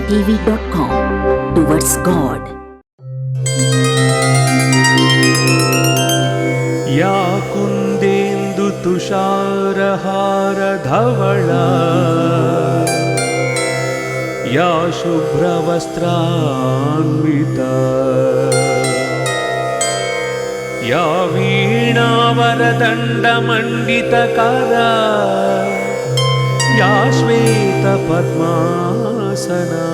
www.manavantv.com towards God. या कुन्देन्दु तुषारहार धवला या शुभ्रवस्त्रान्विता या वीणावरदण्डमण्डितकरा या श्वेतपद्मासना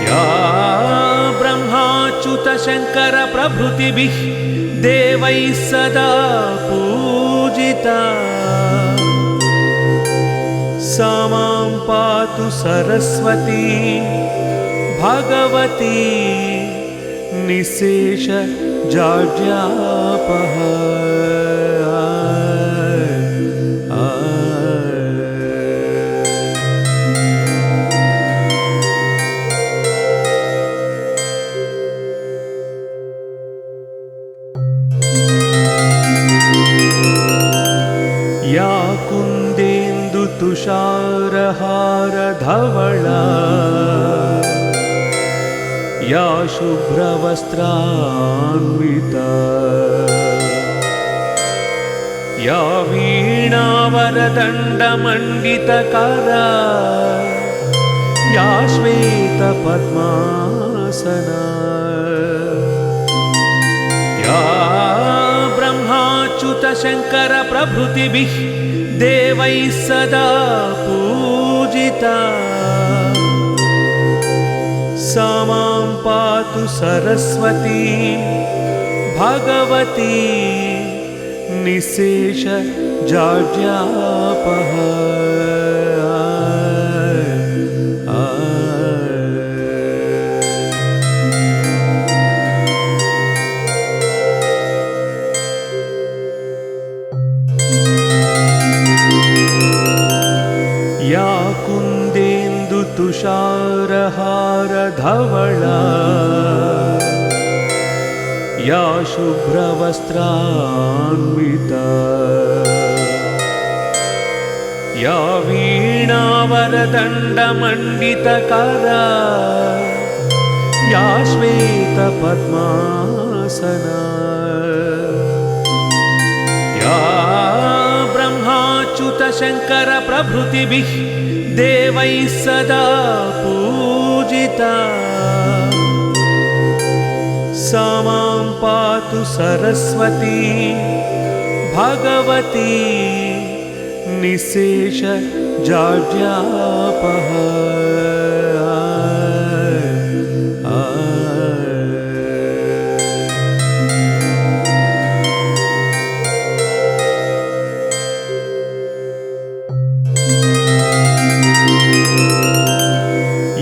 या ब्रह्माच्युतशङ्कर प्रभृतिभिः देवैः सदा पूजिता सा मां पातु सरस्वती भगवती निःशेष जाड्यापहा। या कुन्देन्दु तुषारहार धवला या शुभ्रवस्त्रान्विता या वीणावरदण्डमण्डितकरा या श्वेतपद्मासना या ब्रह्माच्युतशङ्कर प्रभृतिभिः देवैः सदा पूजिता सा मां पातु सरस्वती भगवती निःशेष जाड्यापहा। या कुन्देन्दु तुषारहार धवला या शुभ्रवस्त्रान्विता या वीणावरदण्डमण्डितकरा या श्वेतपद्मासना या ब्रह्माच्युतशङ्कर प्रभृतिभिः देवैः सदा पूजिता सा मां पातु सरस्वती भगवती निःशेष जाड्यापहा।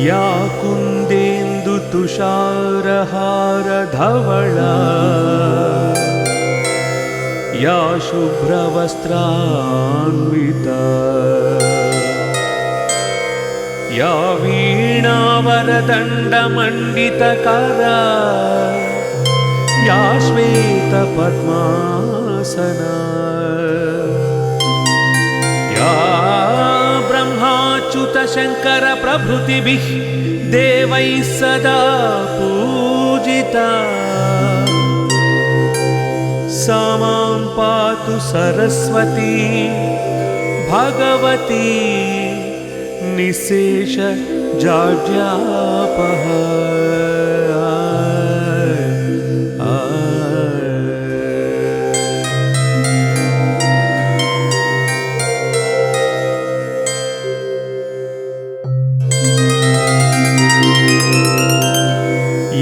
या कुन्देन्दु तुषारहार धवला या शुभ्रवस्त्रान्विता या वीणावरदण्डमण्डितकरा या श्वेतपद्मासना या ब्रह्माच्युतशङ्कर प्रभृतिभिः देवैः सदा पूजिता सा मां पातु सरस्वती भगवती निःशेष जाड्यापहा।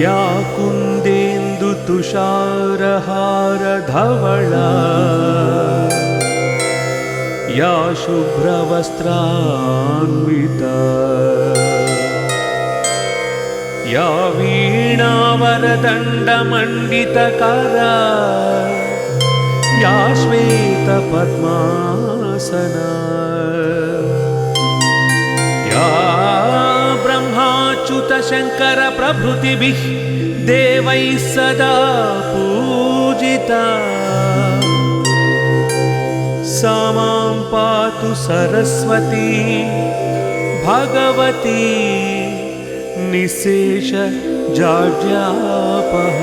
या कुन्देन्दु तुषारहार धवला या शुभ्रवस्त्रान्विता या वीणावरदण्डमण्डितकरा या श्वेतपद्मासना या ब्रह्माच्युतशङ्कर प्रभृतिभिः देवैः सदा पूजिता सा मां पातु सरस्वती भगवती निशेष जाड्यापः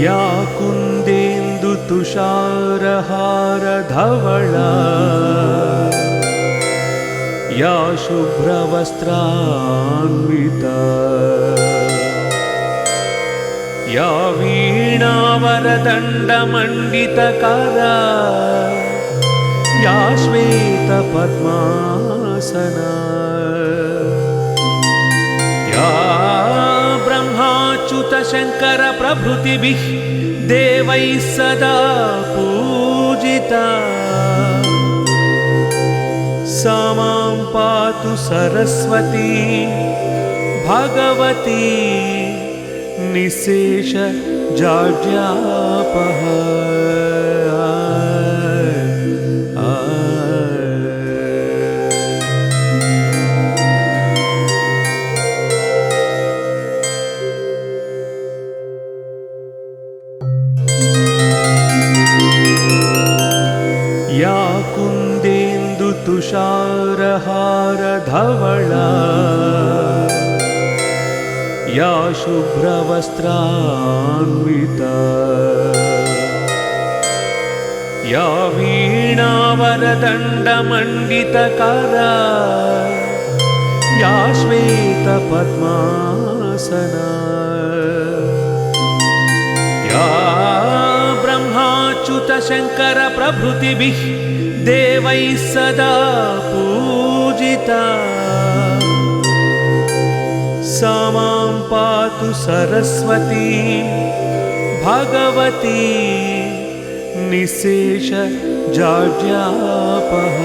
या कुन्देन्दु तुषारहार धवला या शुभ्रवस्त्रान्विता या वीणावरदण्डमण्डितकरा या श्वेतपद्मासना या ब्रह्माच्युतशङ्कर प्रभृतिभिः देवैः सदा पूजिता सा मां पातु सरस्वती भगवती निशेष जाड्यापः या कुन्देन्दु तुषारहार धवला या शुभ्रवस्त्रान्विता या वीणावरदण्डमण्डितकरा या श्वेतपद्मासना या ब्रह्माच्युतशङ्कर प्रभृतिभिः देवैः सदा पूजिता सा मां पातु सरस्वती भगवती निशेष जाड्यापः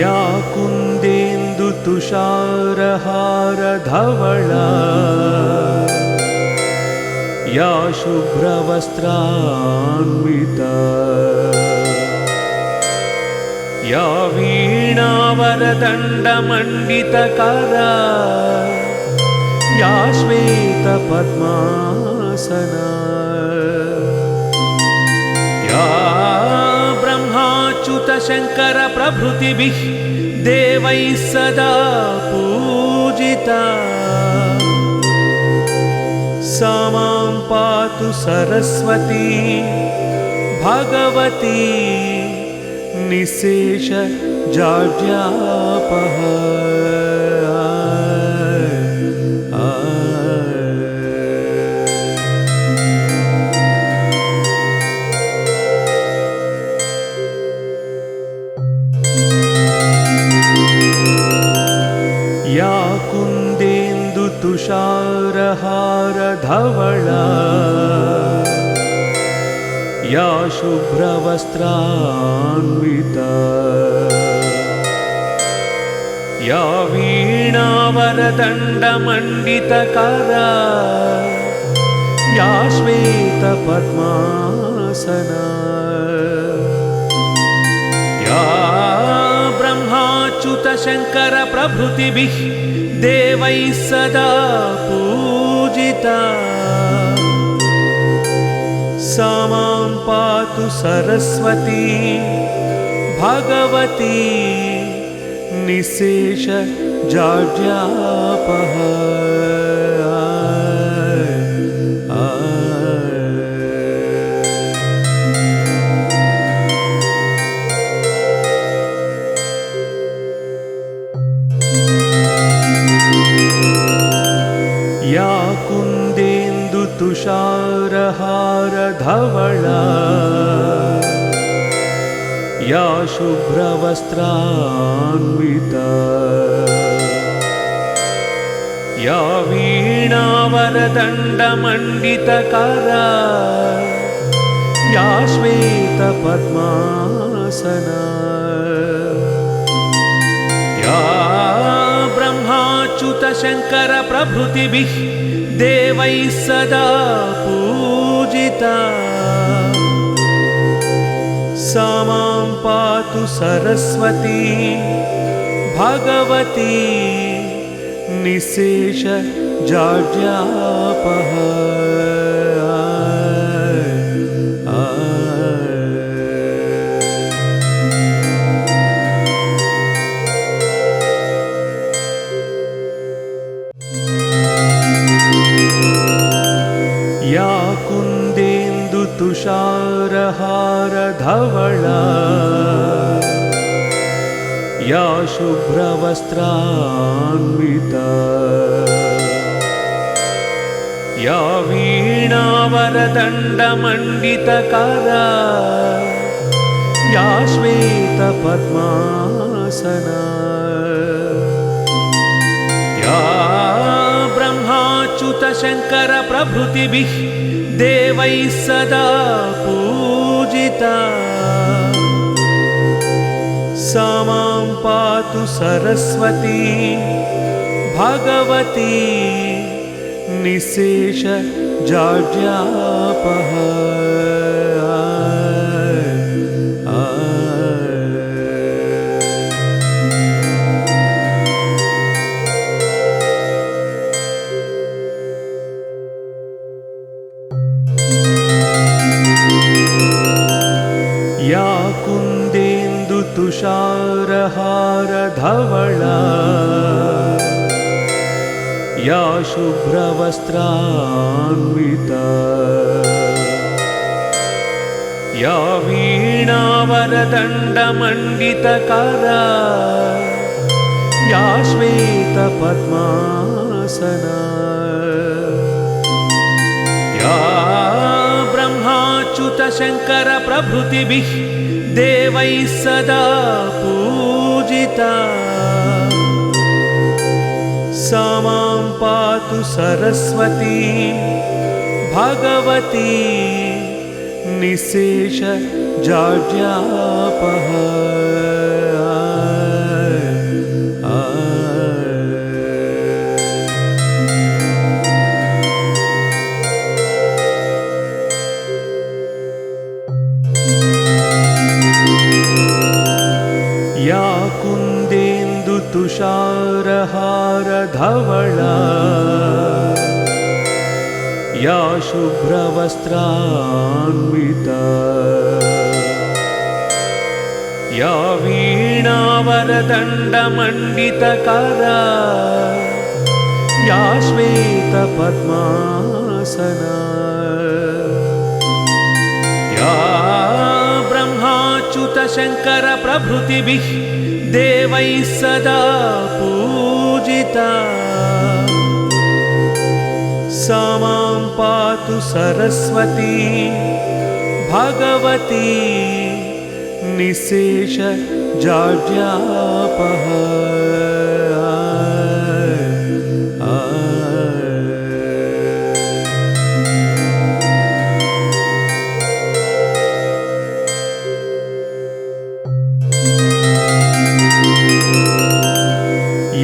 या कुन्देन्दु तुषारहार धवला या शुभ्रवस्त्रान्विता या वीणावरदण्डमण्डितकरा या श्वेतपद्मासना या ब्रह्माच्युतशङ्कर प्रभृतिभिः देवैः सदा पूजिता सा मां पातु सरस्वती भगवती निशेष जाड्यापः या कुन्देन्दु तुषारहार धवला या शुभ्रवस्त्रान्विता या वीणावरदण्डमण्डितकरा या श्वेतपद्मासना या ब्रह्माच्युतशङ्कर प्रभृतिभिः देवैः सदा पूजिता सा मां पातु सरस्वती भगवती निशेष जाड्यापः या कुन्देन्दु तुषारहार धवला या शुभ्रवस्त्रान्विता या वीणावरदण्डमण्डितकरा या श्वेतपद्मासना या शङ्कर प्रभृतिभिः देवैः सदा पूजिता सा मां पातु सरस्वती भगवती निशेष जाड्यापः या कुन्देन्दु तुषारहार धवला या शुभ्रवस्त्रान्विता या वीणावरदण्डमण्डितकरा या श्वेतपद्मासना या ब्रह्माच्युतशङ्कर प्रभृतिभिः देवैः सदा पूजिता सा मां पातु सरस्वती भगवती निशेष जाड्यापः या कुन्देन्दु तुषारहार धवला या शुभ्रवस्त्रान्विता या वीणावरदण्डमण्डितकरा या श्वेतपद्मासना या ब्रह्माच्युतशङ्कर प्रभृतिभिः देवैः सदा पूजिता सा मां पातु सरस्वती भगवती निशेष जाड्यापः या कुन्देन्दु तुषारहार धवला या शुभ्रवस्त्रान्विता या वीणावरदण्डमण्डितकरा या श्वेतपद्मासना या ब्रह्माच्युतशङ्कर प्रभृतिभिः देवैः सदा पूजिता सा मां पातु सरस्वती भगवती निशेष जाड्यापः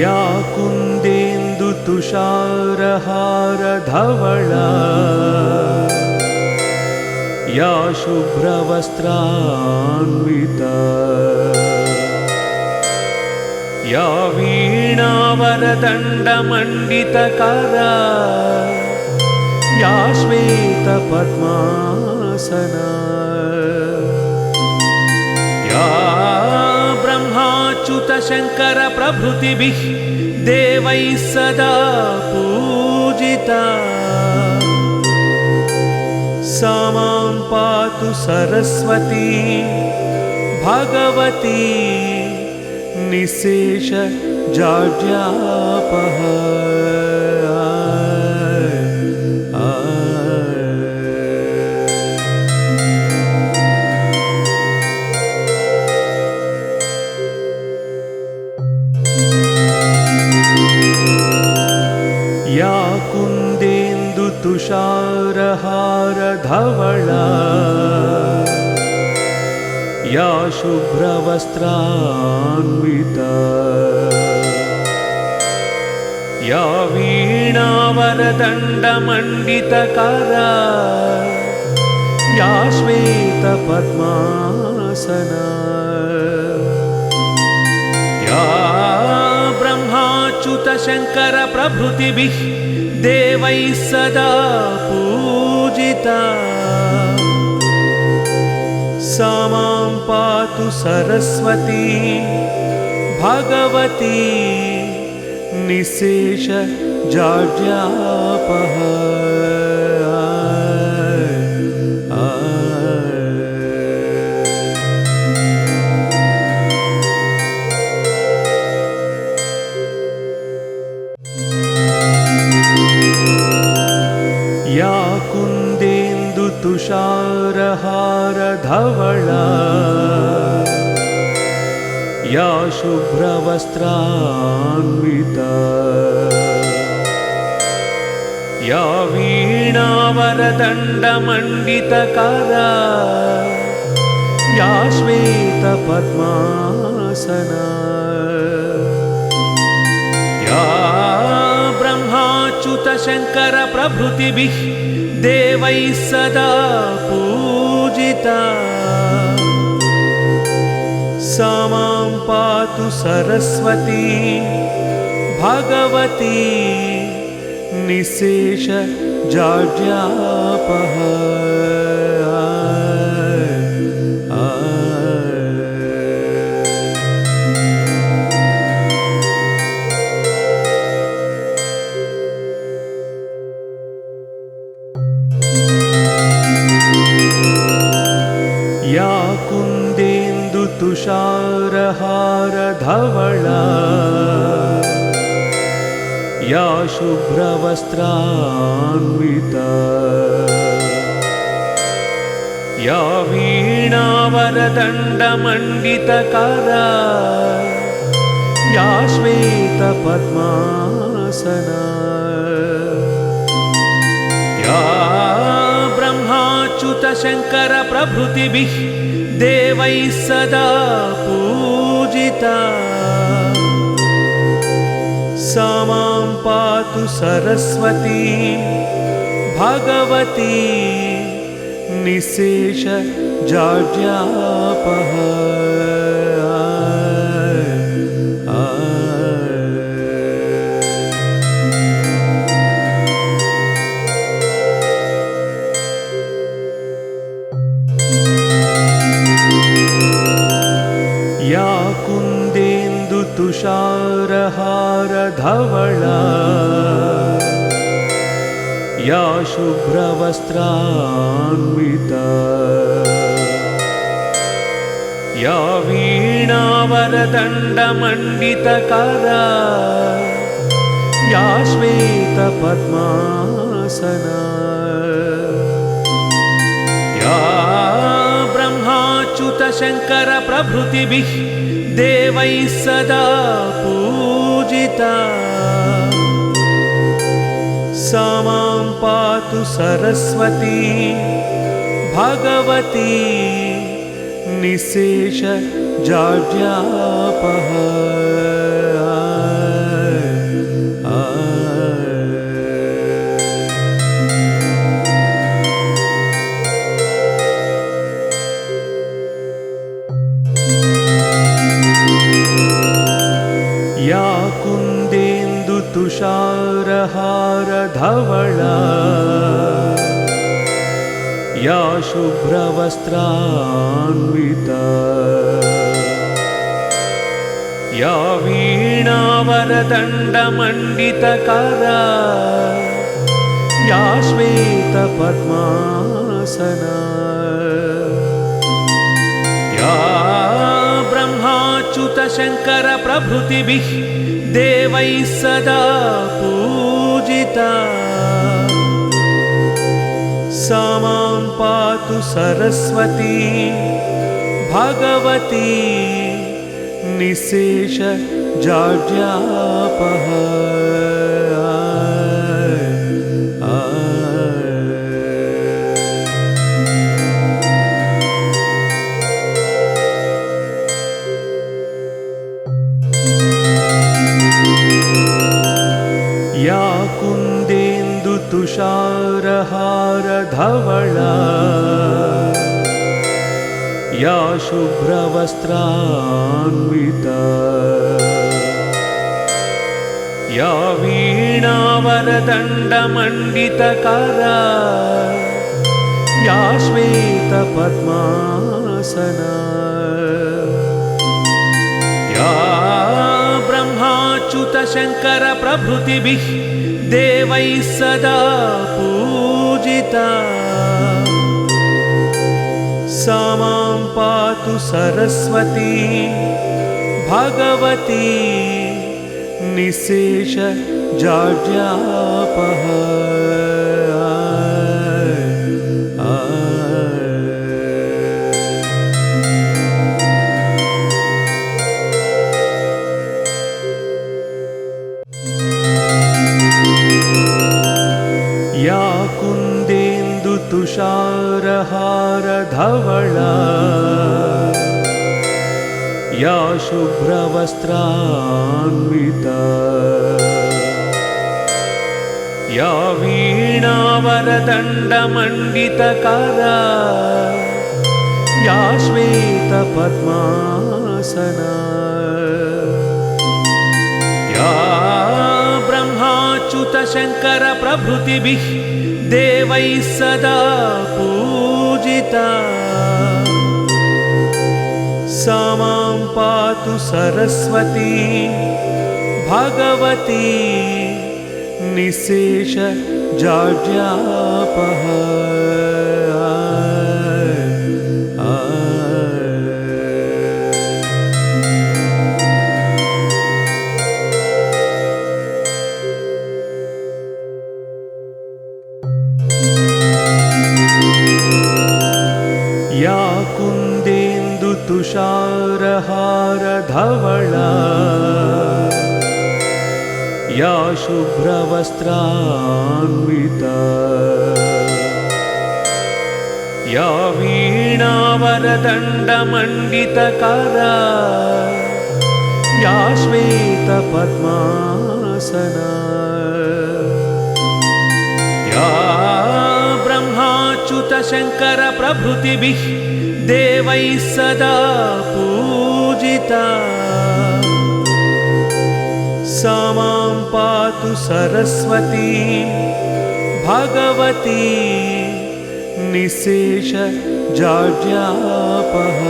या कुन्देन्दु तुषारहार धवला या शुभ्रवस्त्रान्विता या वीणावरदण्डमण्डितकरा या श्वेतपद्मासना या ब्रह्माच्युतशङ्कर प्रभृतिभिः देवैः सदा पूजिता सा मां पातु सरस्वती भगवती निशेष जाड्यापः या कुन्देन्दु तुषारहार धवला या शुभ्रवस्त्रान्विता या वीणावरदण्डमण्डितकरा या श्वेतपद्मासना या ब्रह्माच्युतशङ्करप्रभृतिभिः देवैः सदा पूजिता सा मां पातु सरस्वती भगवती निःशेष जाड्यापः या कुन्देन्दुतुषारहारधवला या शुभ्रवस्त्रान्विता या वीणावरदण्डमण्डितकरा या श्वेतपद्मासना या ब्रह्माच्युतशङ्करप्रभृतिभिः देवैः सदा पूजिता सा मां पातु सरस्वती भगवती निःशेष जाड्यापः या कुन्देन्दुतुषारहारधवला या शुभ्रवस्त्रान्विता या वीणावरदण्डमण्डितकरा या श्वेतपद्मासना या ब्रह्माच्युतशङ्करप्रभृतिभिः देवैः सदा पूजिता सा मां पातु सरस्वती भगवती निःशेष जाड्यापः या कुन्देन्दुतुषारहारधवला या शुभ्रवस्त्रान्विता या वीणावरदण्डमण्डितकरा या श्वेतपद्मासना या ब्रह्माच्युतशङ्करप्रभृतिभिः देवैः सदा पूजिता सा मां पातु सरस्वती भगवती निःशेष जाड्यापः या कुन्देन्दुतुषारहारधवला या शुभ्रवस्त्रान्विता या वीणावरदण्डमण्डितकरा या श्वेतपद्मासना या ब्रह्माच्युतशङ्करप्रभृतिभिः देवैः सदा पूजिता सा मां पातु सरस्वती भगवती निःशेष जाड्यापः तुषारहारधवला या शुभ्रवस्त्रान्विता या वीणावरदण्डमण्डितकरा या श्वेतपद्मासना या ब्रह्माच्युतशङ्करप्रभृतिभिः देवैः सदा पूजिता सा मां पातु सरस्वती भगवती निःशेष जाड्यापः या कुन्देन्दुतुषारहारधवला या शुभ्रवस्त्रान्विता या वीणावरदण्डमण्डितकरा या श्वेतपद्मासना या ब्रह्माच्युतशङ्करप्रभृतिभिः देवैः सदा पूजिता सा मां पातु सरस्वती भगवती निःशेष जाड्यापः या कुन्देन्दुतुषारहारधवला या शुभ्रवस्त्रान्विता या वीणावरदण्डमण्डितकरा या श्वेतपद्मासना या ब्रह्माच्युतशङ्करप्रभृतिभिः देवैः सदा पूजिता सा मां पातु सरस्वती भगवती निःशेष जाड्यापः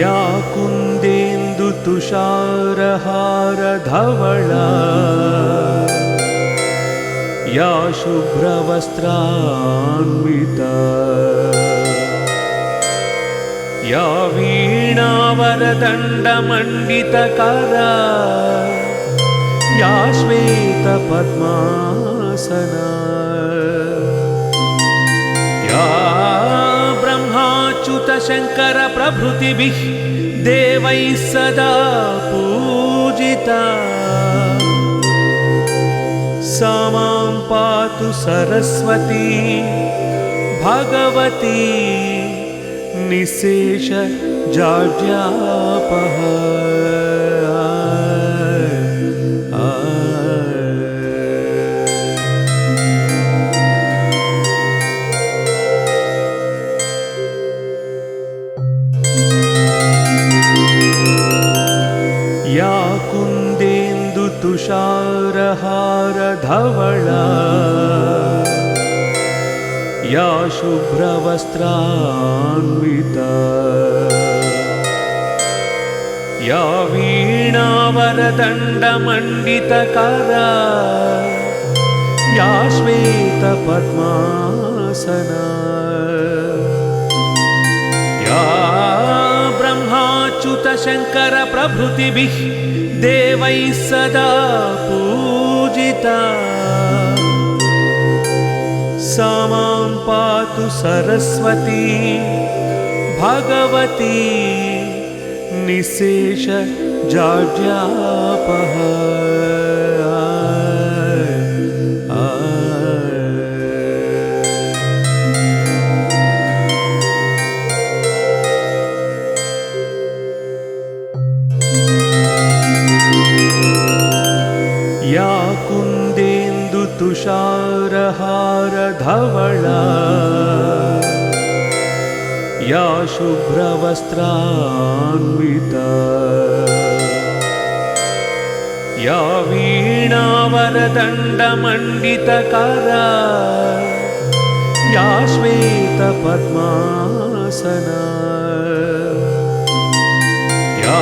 या कुन्देन्दुतुषारहारधवला या शुभ्रवस्त्रान्विता या वीणावरदण्डमण्डितकरा या श्वेतपद्मासना या ब्रह्माच्युतशङ्करप्रभृतिभिः देवैः सदा पूजिता सा मां पातु सरस्वती भगवती निःशेष जाड्यापः या कुन्देन्दुतुषारहारधवला या शुभ्रवस्त्रान्विता या वीणावरदण्डमण्डितकरा या श्वेतपद्मासना या ब्रह्माच्युतशङ्करप्रभृतिभिः देवैः सदा पूजिता सा मां पातु सरस्वती भगवती निःशेष जाड्यापः धवला या शुभ्रवस्त्रान्विता या वीणावरदण्डमण्डितकरा या श्वेतपद्मासना या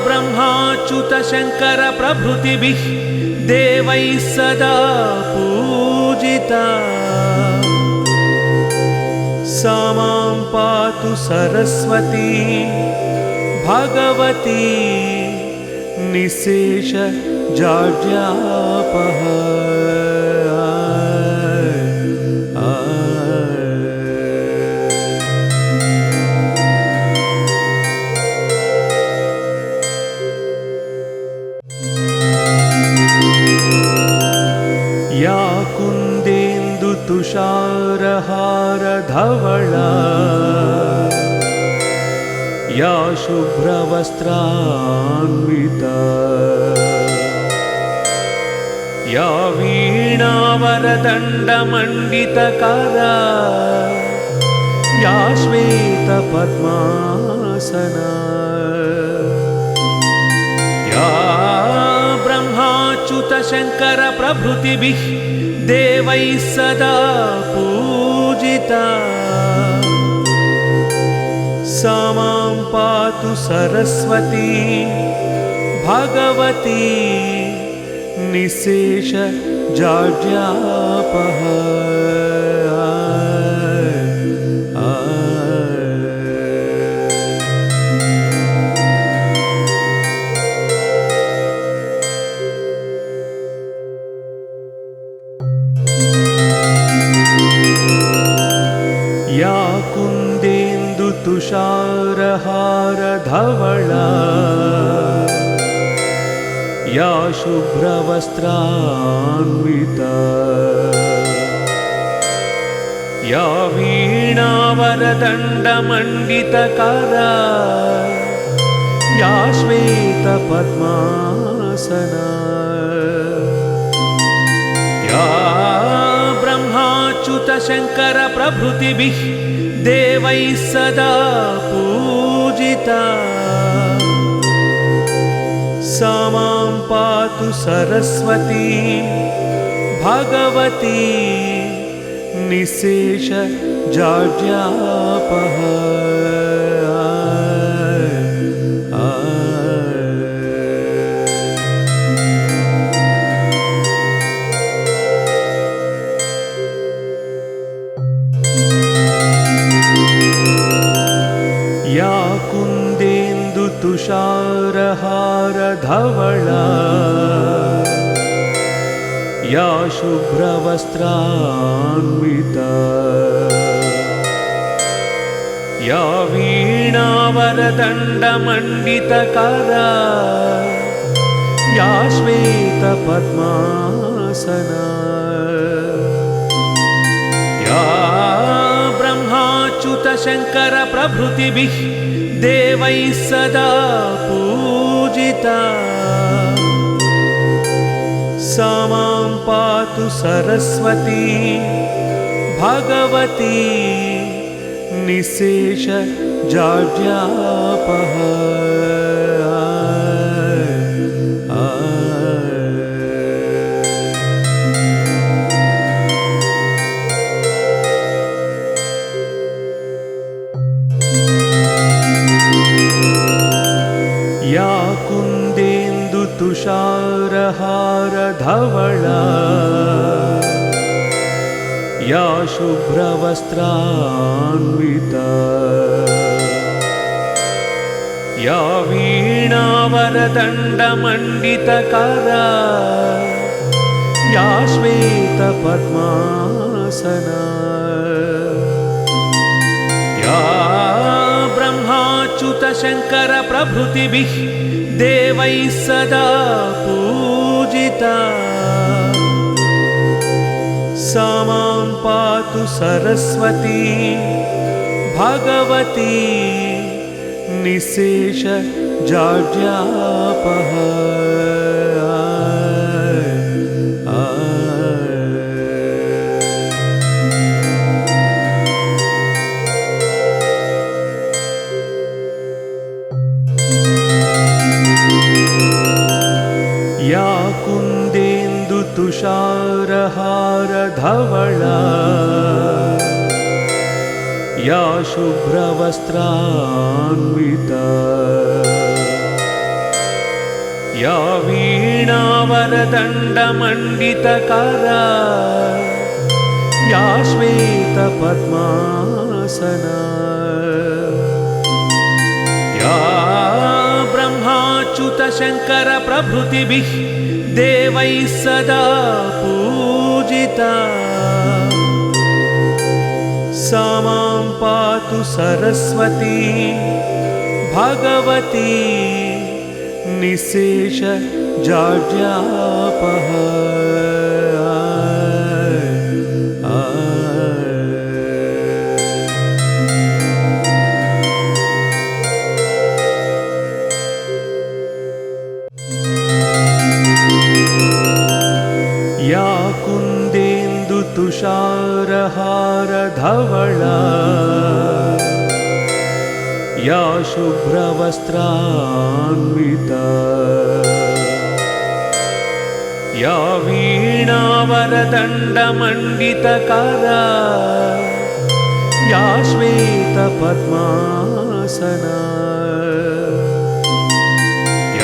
ब्रह्माच्युतशङ्करप्रभृतिभिः देवैः सदा पूजिता सा मां पातु सरस्वती भगवती निःशेषजाड्यापहा या कुन्देन्दुतुषारहारधवला या शुभ्रवस्त्रान्विता या वीणावरदण्डमण्डितकरा या श्वेतपद्मासना या ब्रह्माच्युतशङ्करप्रभृतिभिः देवैः सदा पूजिता सा मां पातु सरस्वती भगवती निःशेषजाड्यापहा या कुन्देन्दुतुषारहारधवला या शुभ्रवस्त्रान्विता या वीणावरदण्डमण्डितकरा या श्वेतपद्मासना या ब्रह्माच्युतशङ्करप्रभृतिभिः देवैः सदा पूजिता सा मां पातु सरस्वती भगवती निःशेषजाड्यापहा या कुन्देन्दुतुषारहारधवला या शुभ्रवस्त्रान्विता या वीणावरदण्डमण्डितकरा या श्वेतपद्मासना या ब्रह्माच्युतशङ्करप्रभृतिभिः देवैः सदा पूजिता सा मां पातु सरस्वती भगवती निःशेषजाड्यापहा या कुन्देन्दुतुषारहारधवला या शुभ्रवस्त्रान्विता या वीणावरदण्डमण्डितकरा या श्वेतपद्मासना या ब्रह्माच्युतशङ्करप्रभृतिभिः देवैः सदा पूजिता सा मां पातु सरस्वती भगवती निःशेषजाड्यापहा धवला या शुभ्रवस्त्रान्विता या वीणावरदण्डमण्डितकरा या श्वेतपद्मासना या ब्रह्माच्युतशङ्करप्रभृतिभिः देवैः सदा पूजिता सा मां पातु सरस्वती भगवती निःशेष जाड्यापः या कुन्देन्दुतुषारहारधवला या शुभ्रवस्त्रान्विता या वीणावरदण्डमण्डितकरा या श्वेतपद्मासना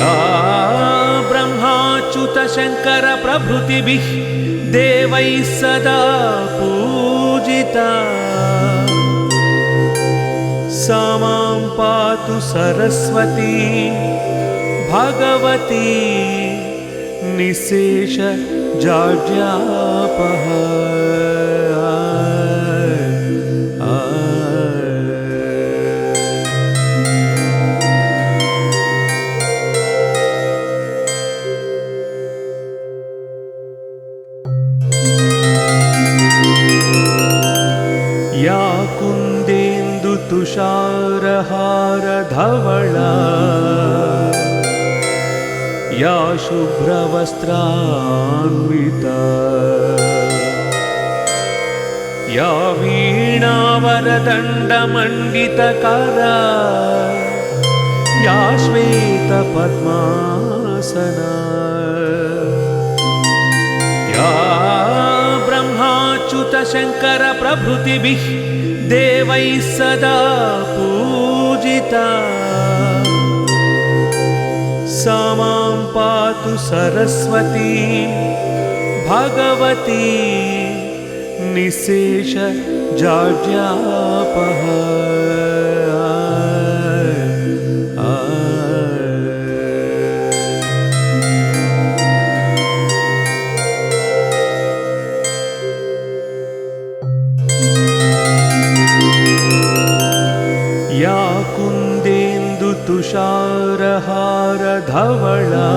या ब्रह्माच्युतशङ्करप्रभृतिभिः देवैः सदा पूजिता सा मां पातु सरस्वती भगवती निःशेष जाड्यापः या कुन्देन्दुतुषारहारधवला या शुभ्रवस्त्रान्विता या वीणावरदण्डमण्डितकरा या श्वेतपद्मासना या ब्रह्माच्युतशङ्करप्रभृतिभिः देवैः सदा पूजिता सा मां पातु सरस्वती भगवती निःशेष जाड्यापः या कुन्देन्दुतुषारहारधवला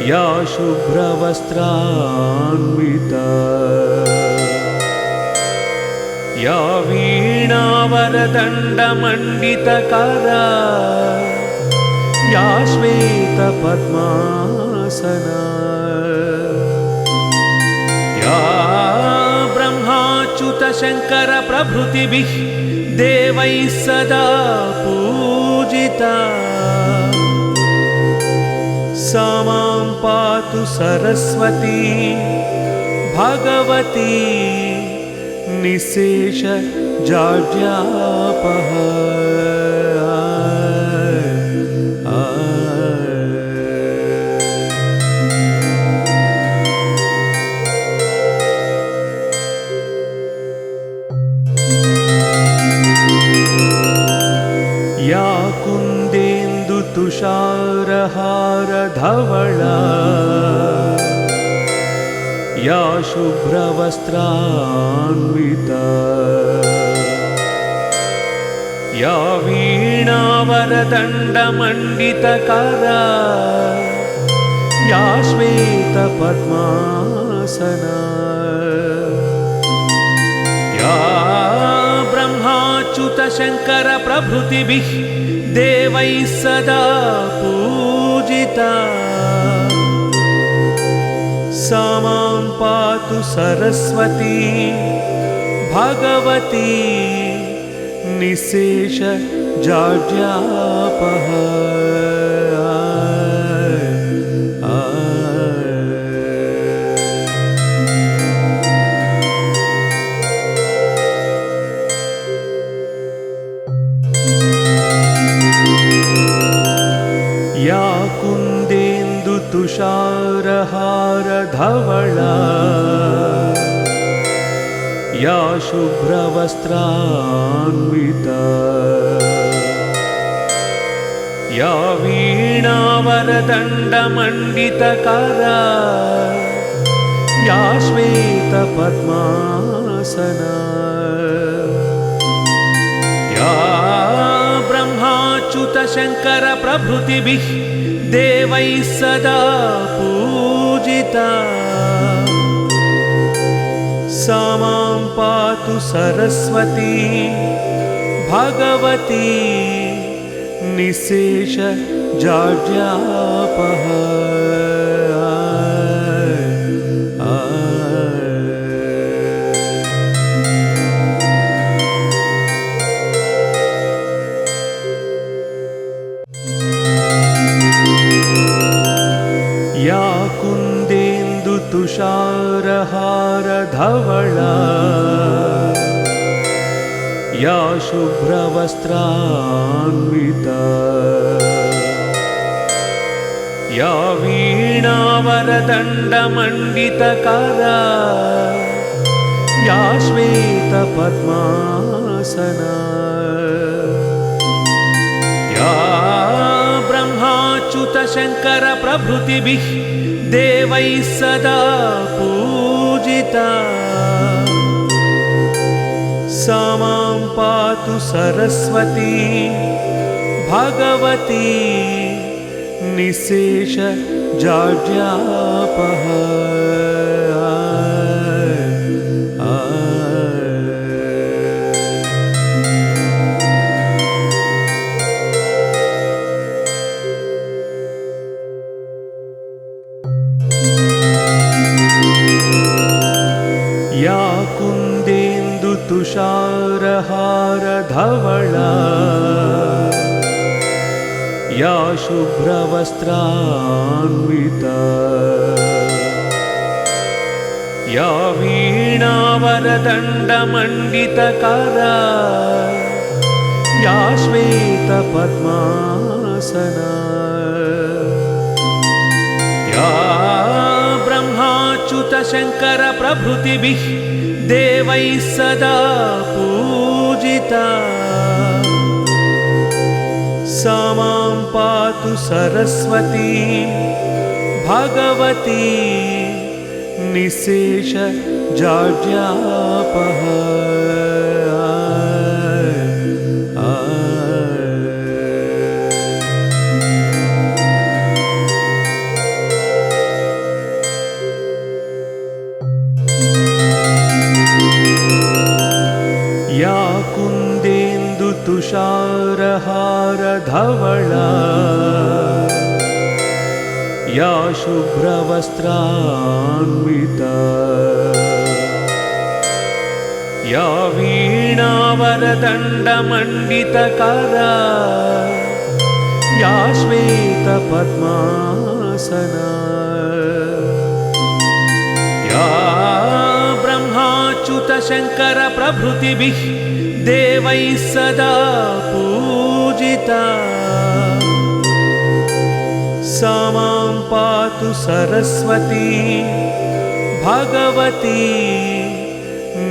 या शुभ्रवस्त्रान्विता या वीणावरदण्डमण्डितकरा या श्वेतपद्मासना या ब्रह्माच्युतशङ्करप्रभृतिभिः देवैः सदा पूजिता सा मां पातु सरस्वती भगवती निःशेष जाड्यापः या कुन्देन्दुतुषारहारधवला या शुभ्रवस्त्रान्विता या वीणावरदण्डमण्डितकरा या श्वेतपद्मासना या ब्रह्माच्युतशङ्करप्रभृतिभिः देवैः सदा पूजिता सा मां पातु सरस्वती भगवती निःशेष जाड्यापः या शुभ्रवस्त्रान्विता या वीणावरदण्डमण्डितकरा या श्वेतपद्मासना या ब्रह्माच्युतशङ्करप्रभृतिभिः देवैः सदा पूजिता सा मां पातु सरस्वती भगवती निःशेष जाड्यापः या कुन्देन्दुतुषारहारधवला या शुभ्रवस्त्रान्विता या वीणावरदण्डमण्डितकरा या श्वेतपद्मासना या ब्रह्माच्युतशङ्करप्रभृतिभिः देवैः सदा पूजिता सा मां पातु सरस्वती भगवती निःशेष जाड्यापः या कुन्देन्दुतुषारहारधवला या शुभ्रवस्त्रान्विता या वीणावरदण्डमण्डितकरा या श्वेतपद्मासना या ब्रह्माच्युतशङ्करप्रभृतिभिः देवैः सदा पूजिता सा मां पातु सरस्वती भगवती निःशेष जाड्यापः या कुन्देन्दुतुषारहारधवला या शुभ्रवस्त्रान्विता या वीणावरदण्डमण्डितकरा या श्वेतपद्मासना या ब्रह्माच्युतशङ्करप्रभृतिभिः देवैः सदा पूजिता सा मां पातु सरस्वती भगवती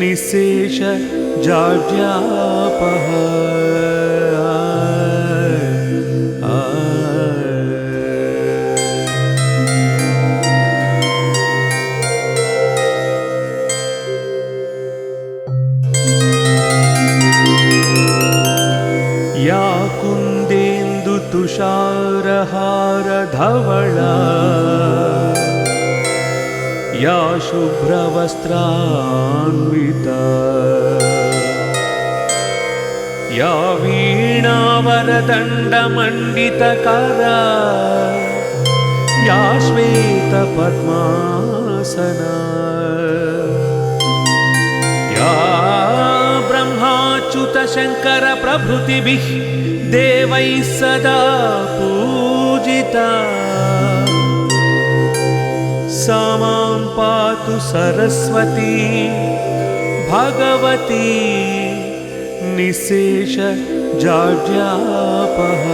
निःशेष जाड्यापः या कुन्देन्दुतुषारहारधवला या शुभ्रवस्त्रान्विता या वीणावरदण्डमण्डितकरा या श्वेतपद्मासना या ब्रह्माच्युतशङ्करप्रभृतिभिः देवैः सदा पूजिता सा मां पातु सरस्वती भगवती निःशेष जाड्यापः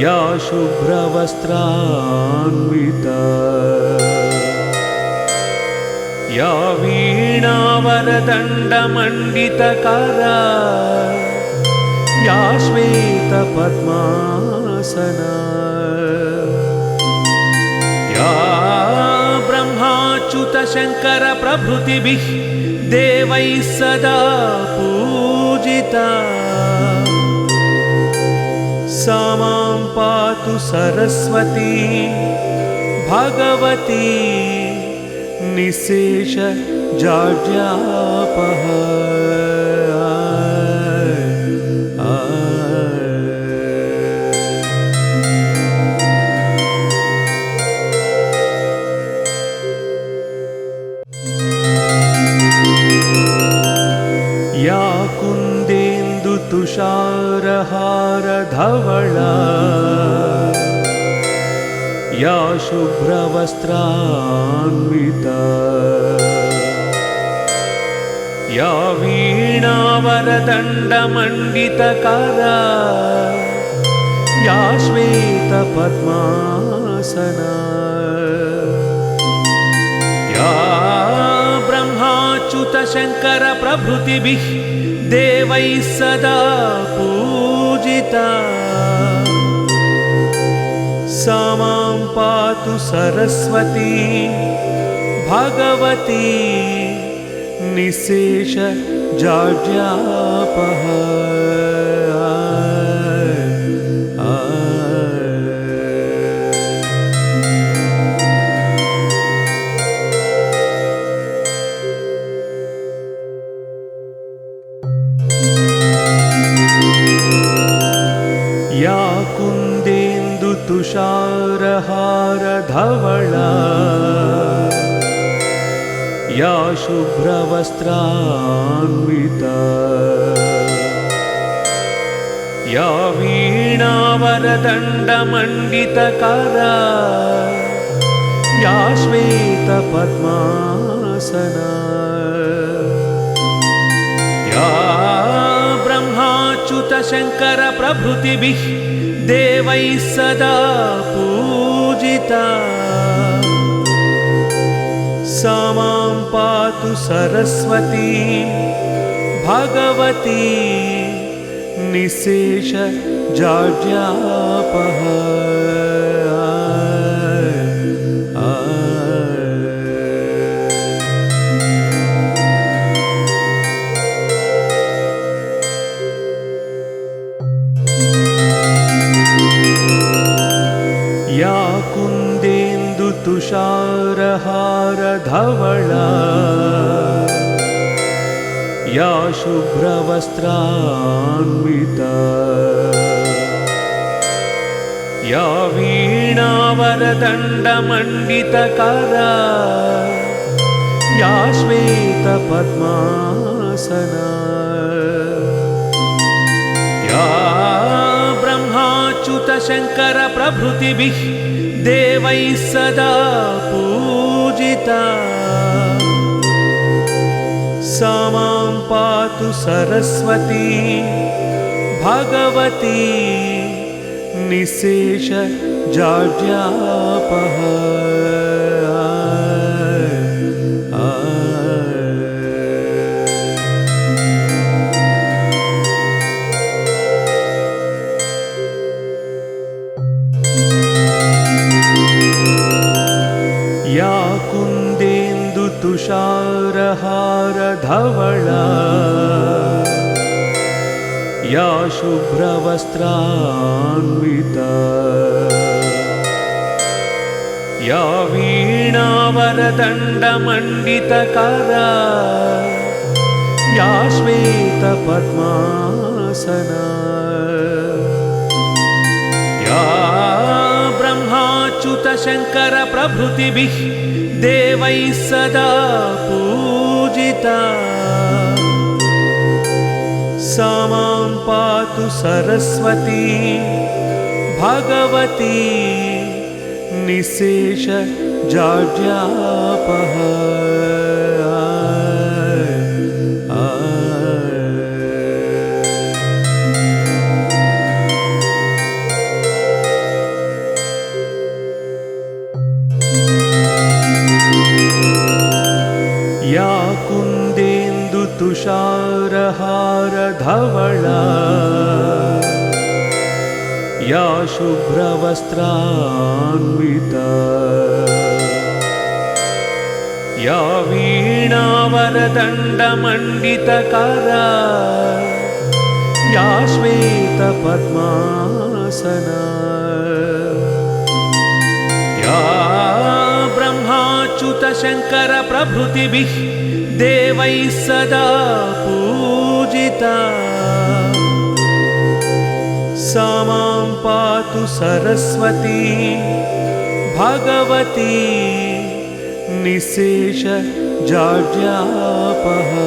या शुभ्रवस्त्रान्विता या वीणावरदण्डमण्डितकरा या श्वेतपद्मासना या ब्रह्माच्युतशङ्करप्रभृतिभिः देवैः सदा पूजिता सा मां पातु सरस्वती भगवती निःशेष जाड्यापः या कुन्देन्दुतुषारहारधवला या शुभ्रवस्त्रान्विता या वीणावरदण्डमण्डितकरा या श्वेतपद्मासना या ब्रह्माच्युतशङ्करप्रभृतिभिः देवैः सदा पूजिता सा मां पातु सरस्वती भगवती निःशेष जाड्यापः या कुन्देन्दुतुषारहारधवला या शुभ्रवस्त्रान्विता या वीणावरदण्डमण्डितकरा या श्वेतपद्मासना या ब्रह्माच्युतशङ्करप्रभृतिभिः देवैः सदा पूजिता सा मां पातु सरस्वती भगवती निःशेष जाड्यापः या कुन्देन्दुतुषारहारधवला या शुभ्रवस्त्रान्विता या वीणावरदण्डमण्डितकरा या श्वेतपद्मासना या ब्रह्माच्युतशङ्करप्रभृतिभिः देवैः सदा पूजिता सा मां पातु सरस्वती भगवती निःशेष जाड्यापः या कुन्देन्दुतुषारहारधवला या शुभ्रवस्त्रान्विता या वीणावरदण्डमण्डितकरा या श्वेतपद्मासना या ब्रह्माच्युतशङ्करप्रभृतिभिः देवैः सदा पूजिता सा मां पातु सरस्वती भगवती निःशेष जाड्यापः या शुभ्रवस्त्रान्विता या वीणावरदण्डमण्डितकरा या श्वेतपद्मासना या ब्रह्माच्युतशङ्करप्रभृतिभिः देवैः सदा पूजिता सा मां पातु सरस्वती भगवती निःशेष जाड्यापहा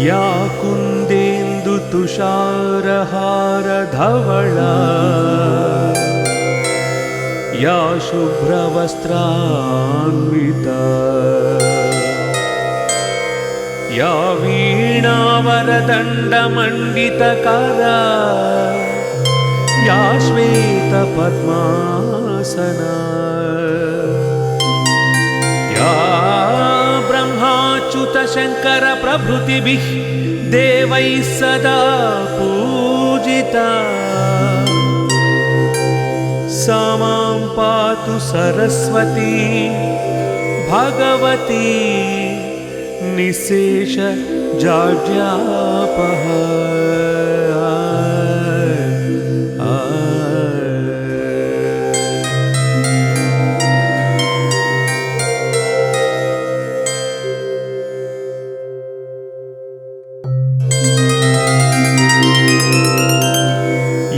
या कुन्देन्दुतुषारहारधवला या शुभ्रवस्त्रान्विता या वीणावरदण्डमण्डितकरा या श्वेतपद्मासना या ब्रह्माच्युतशङ्करप्रभृतिभिः देवैः सदा पूजिता सा मां पातु सरस्वती भगवती निःशेष जाड्यापहा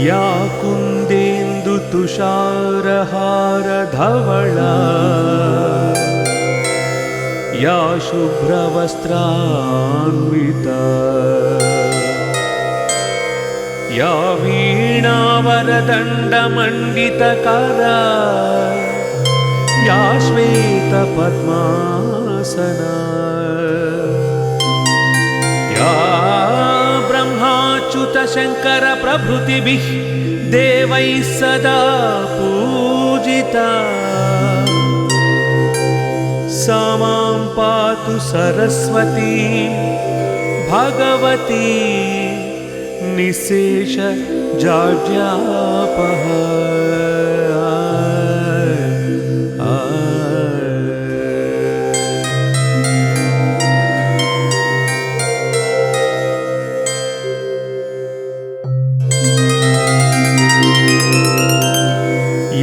या कुन्देन्दुतुषारहारधवला या शुभ्रवस्त्रान्विता या वीणावरदण्डमण्डितकरा या श्वेतपद्मासना या ब्रह्माच्युतशङ्करप्रभृतिभिः देवैः सदा पूजिता सा मां पातु सरस्वती भगवती निःशेष जाड्यापहा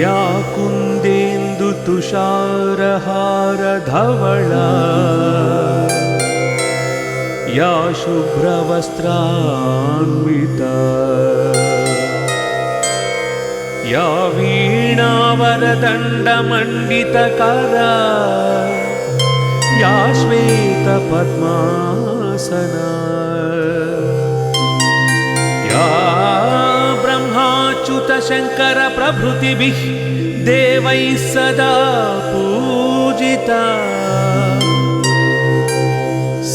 या कुन्देन्दुतुषारहारधवला या शुभ्रवस्त्रान्विता या वीणावरदण्डमण्डितकरा या श्वेतपद्मासना या ब्रह्माच्युतशङ्करप्रभृतिभिः देवैः सदा पूजिता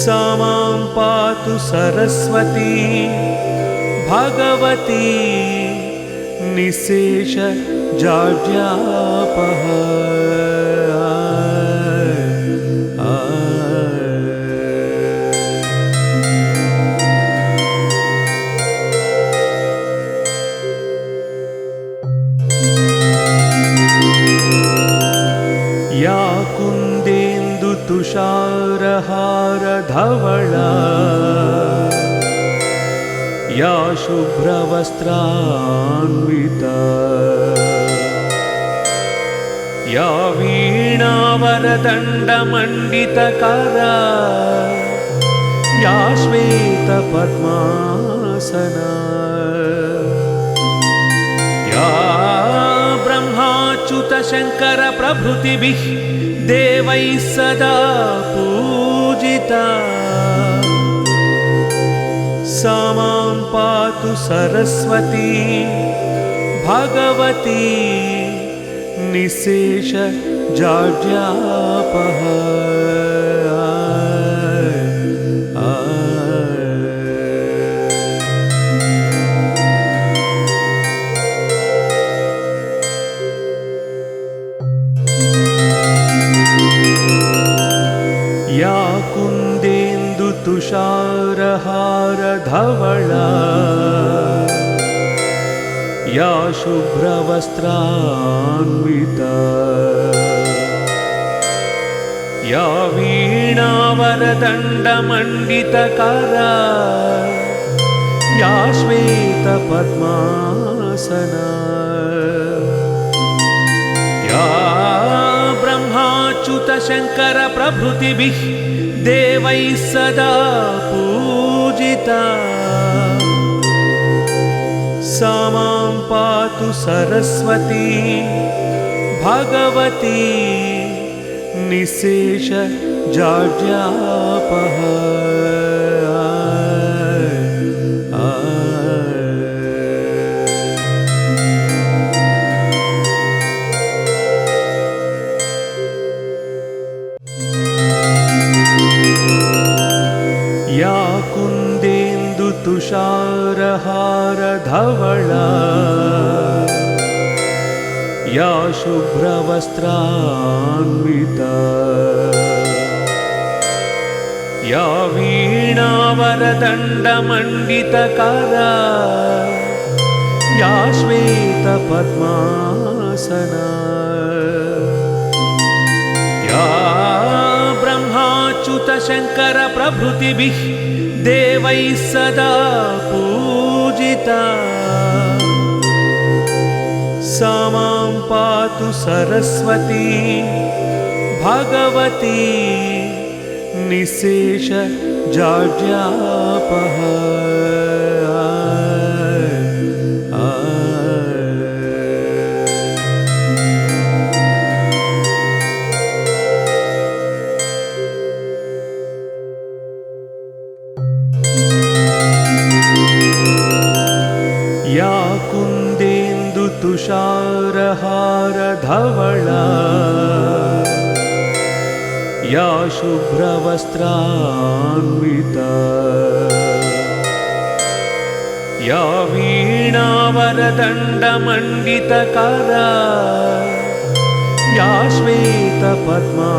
सा मां पातु सरस्वती भगवती निःशेष जाड्यापहा या कुन्देन्दुतुषारहारधवला या शुभ्रवस्त्रान्विता या वीणावरदण्डमण्डितकरा या श्वेतपद्मासना या ब्रह्माच्युतशङ्करप्रभृतिभिः देवैः सदा पूजिता सा मां पातु सरस्वती भगवती निःशेष जाड्यापहा तुषारहारधवला या शुभ्रवस्त्रान्विता या वीणावरदण्डमण्डितकरा या श्वेतपद्मासना या ब्रह्माच्युतशङ्करप्रभृतिभिः देवैः सदा पूजिता सा मां पातु सरस्वती भगवती निःशेषजाड्यापहा या कुन्देन्दुतुषारहारधवला या शुभ्रवस्त्रान्विता या वीणावरदण्डमण्डितकरा या श्वेतपद्मासना या ब्रह्माच्युतशङ्करप्रभृतिभिः देवैः सदा पूजिता सा मां पातु सरस्वती भगवती निःशेषजाड्यापहा या कुन्देन्दुतुषारहारधवला या शुभ्रवस्त्रान्विता या वीणावरदण्डमण्डितकरा या श्वेतपद्मासना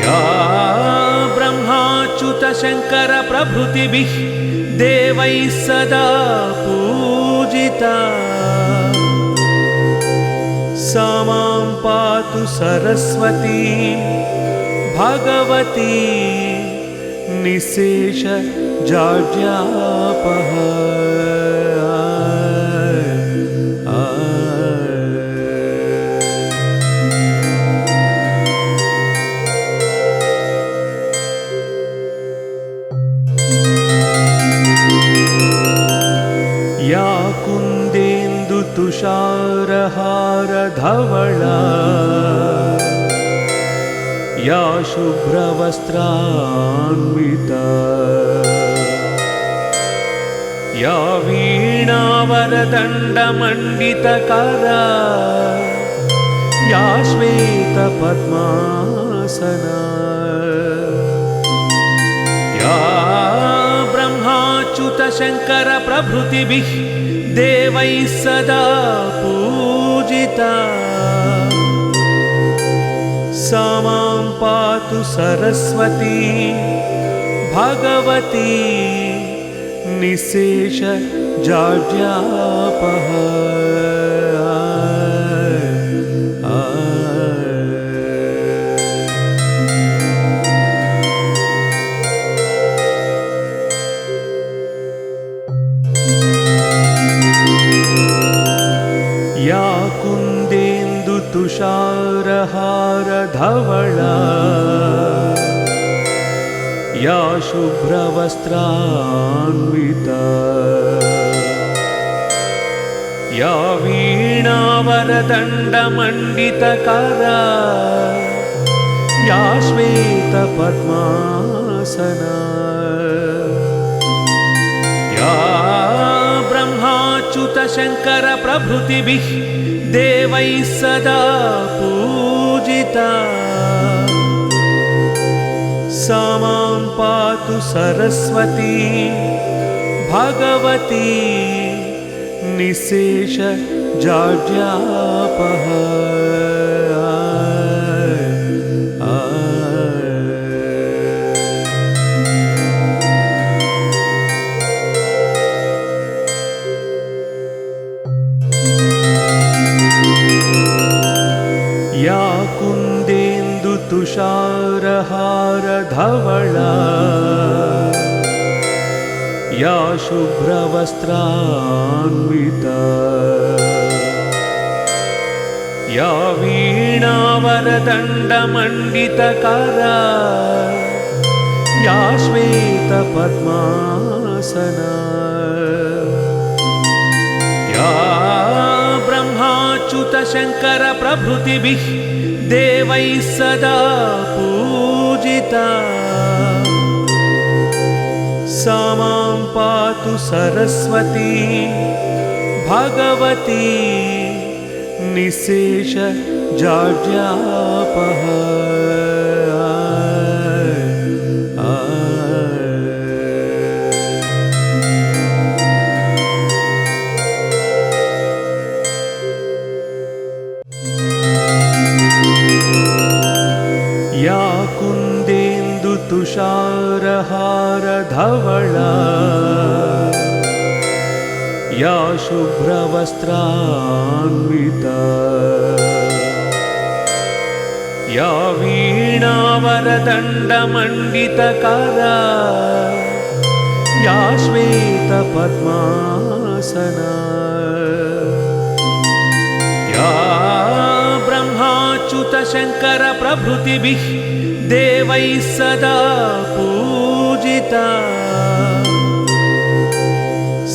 या ब्रह्माच्युतशङ्करप्रभृतिभिः देवैः सदा पूजिता सा मां पातु सरस्वती भगवती निःशेषजाड्यापहा या कुन्देन्दुतुषारहारधवला या शुभ्रवस्त्रान्विता या वीणावरदण्डमण्डितकरा या श्वेतपद्मासना या ब्रह्माच्युतशङ्करप्रभृतिभिः देवैः सदा पूजिता सा मां पातु सरस्वती भगवती निःशेषजाड्यापहा या कुन्देन्दुतुषारहारधवला या शुभ्रवस्त्रान्विता या वीणावरदण्डमण्डितकरा या श्वेतपद्मासना या ब्रह्माच्युतशङ्करप्रभृतिभिः देवैः सदा पूजिता सा मां पातु सरस्वती भगवती निःशेषजाड्यापहा तुषारहारधवला या शुभ्रवस्त्रान्विता या वीणावरदण्डमण्डितकरा या श्वेतपद्मासना या ब्रह्माच्युतशङ्करप्रभृतिभिः देवैः सदा पूजिता सा मां पातु सरस्वती भगवती निःशेष जाड्यापः या कुन्देन्दुतुषारहारधवला या शुभ्रवस्त्रान्विता या वीणावरदण्डमण्डितकरा या श्वेतपद्मासना या ब्रह्माच्युतशङ्करप्रभृतिभिः देवैः सदा पूजिता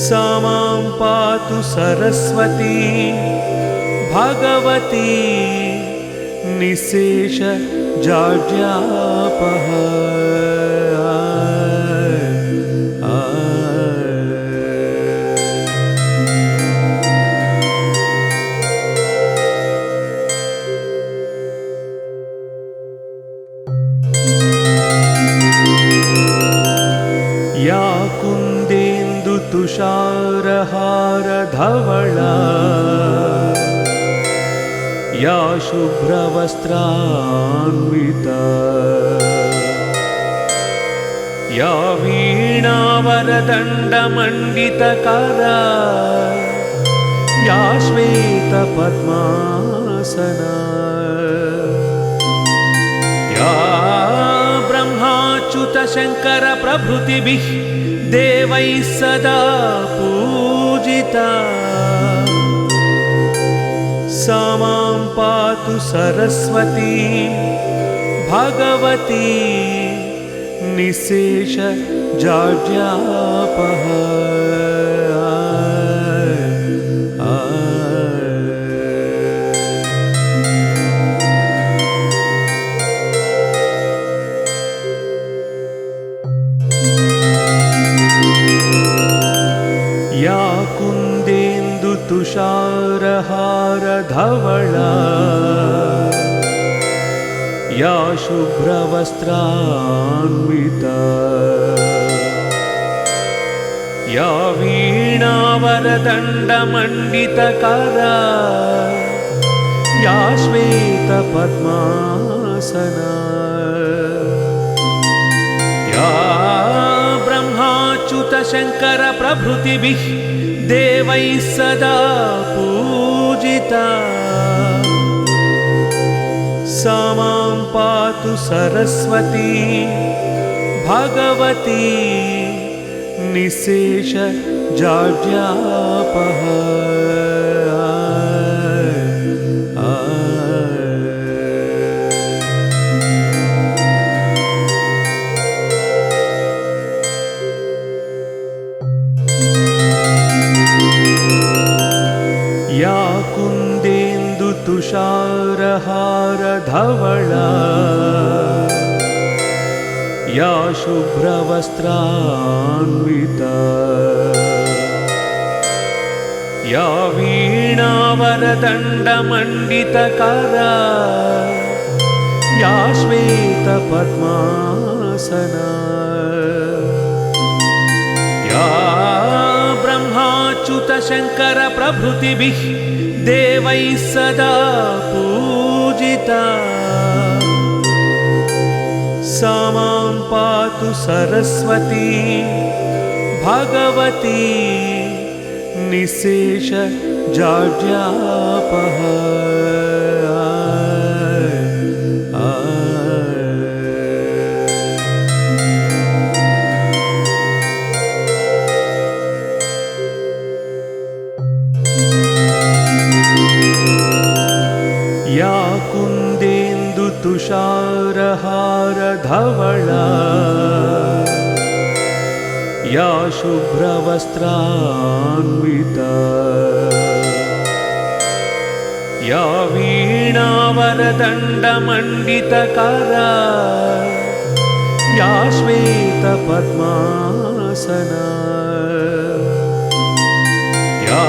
सा मां पातु सरस्वती भगवती निःशेष जाड्यापः या कुन्देन्दुतुषारहारधवला या शुभ्रवस्त्रान्विता या वीणावरदण्डमण्डितकरा या श्वेतपद्मासना या ब्रह्माच्युतशङ्करप्रभृतिभिः देवैः सदा पूजिता सा मां पातु सरस्वती भगवती निःशेष जाड्यापः या कुन्देन्दुतुषारहारधवला या शुभ्रवस्त्रान्विता या वीणावरदण्डमण्डितकरा या श्वेतपद्मासना या ब्रह्माच्युतशङ्करप्रभृतिभिः देवैः सदा पूजिता सा मां पातु सरस्वती भगवती निःशेष जाड्यापः या कुन्देन्दुतुषारहारधवला या शुभ्रवस्त्रान्विता या वीणावरदण्डमण्डितकरा या श्वेतपद्मासना या ब्रह्माच्युतशङ्करप्रभृतिभिः देवैः सदा पूजिता सा मां पातु सरस्वती भगवती निःशेष जाड्यापः तुषारहारधवला या शुभ्रवस्त्रान्विता या वीणावरदण्डमण्डितकरा या श्वेतपद्मासना या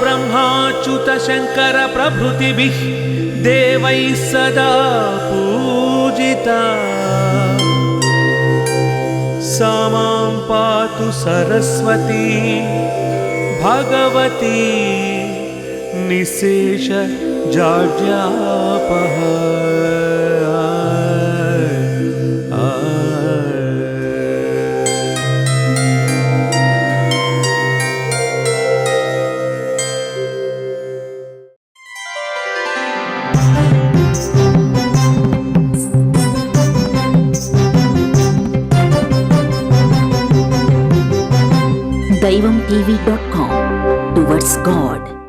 ब्रह्माच्युतशङ्करप्रभृतिभिः देवैः सदा पूजिता सा मां पातु सरस्वती भगवती निःशेष जाड्यापः Daivam TV.com. Towards God.